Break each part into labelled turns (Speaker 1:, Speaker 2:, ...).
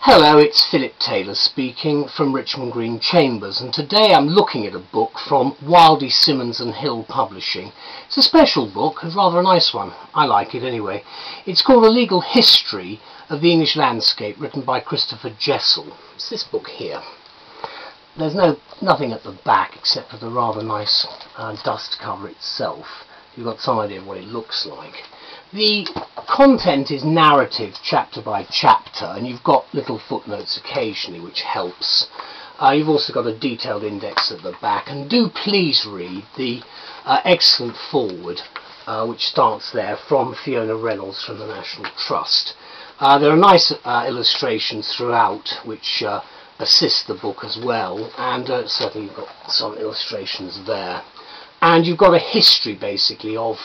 Speaker 1: Hello, it's Philip Taylor speaking from Richmond Green Chambers, and today I'm looking at a book from Wildy, Simmonds and Hill Publishing. It's a special book, and rather a nice one. I like it anyway. It's called A Legal History of the English Landscape, written by Christopher Jessel. It's this book here. There's nothing at the back except for the rather nice dust cover itself. You've got some idea of what it looks like. The content is narrative chapter by chapter, and you've got little footnotes occasionally which helps. You've also got a detailed index at the back, and do please read the excellent foreword which starts there from Fiona Reynolds from the National Trust. There are nice illustrations throughout which assist the book as well, and certainly you've got some illustrations there. And you've got a history basically of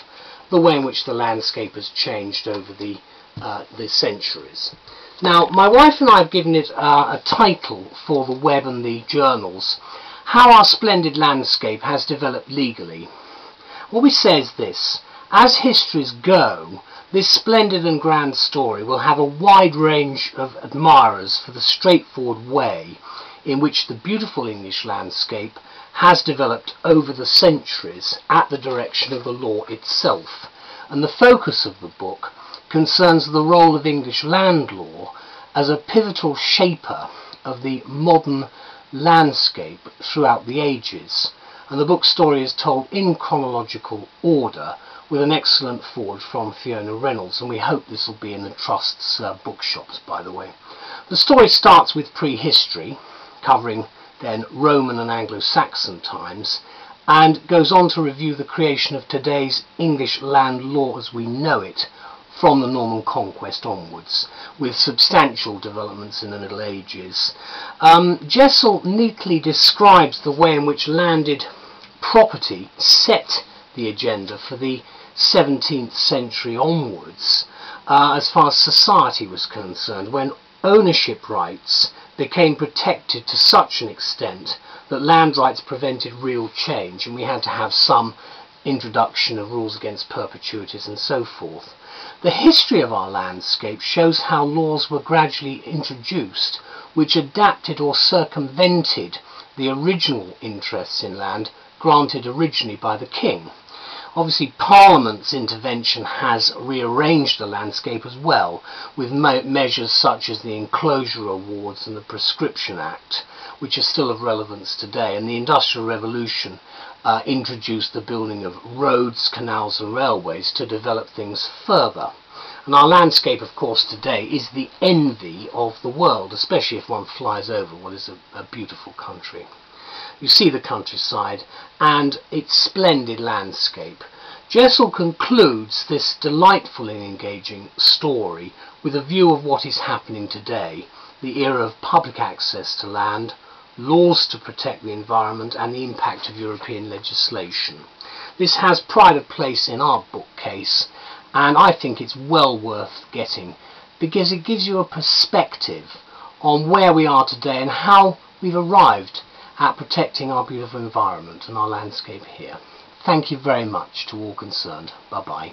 Speaker 1: the way in which the landscape has changed over the centuries. Now, my wife and I have given it a title for the web and the journals: How Our Splendid Landscape Has Developed Legally. What we say is this: as histories go, this splendid and grand story will have a wide range of admirers for the straightforward way in which the beautiful English landscape has developed over the centuries at the direction of the law itself. And the focus of the book concerns the role of English land law as a pivotal shaper of the modern landscape throughout the ages. And the book's story is told in chronological order with an excellent foreword from Fiona Reynolds, and we hope this will be in the Trust's bookshops, by the way. The story starts with prehistory, covering then Roman and Anglo-Saxon times, and goes on to review the creation of today's English land law as we know it from the Norman Conquest onwards, with substantial developments in the Middle Ages. Jessel neatly describes the way in which landed property set the agenda for the 17th century onwards, as far as society was concerned, when ownership rights became protected to such an extent that land rights prevented real change, and we had to have some introduction of rules against perpetuities and so forth. The history of our landscape shows how laws were gradually introduced which adapted or circumvented the original interests in land granted originally by the king. Obviously, Parliament's intervention has rearranged the landscape as well, with measures such as the Enclosure Awards and the Prescription Act, which are still of relevance today. And the Industrial Revolution introduced the building of roads, canals and railways to develop things further. And our landscape, of course, today is the envy of the world, especially if one flies over what is a beautiful country. You see the countryside and its splendid landscape. Jessel concludes this delightful and engaging story with a view of what is happening today, the era of public access to land, laws to protect the environment and the impact of European legislation. This has pride of place in our bookcase, and I think it's well worth getting because it gives you a perspective on where we are today and how we've arrived at protecting our beautiful environment and our landscape here. Thank you very much to all concerned. Bye-bye.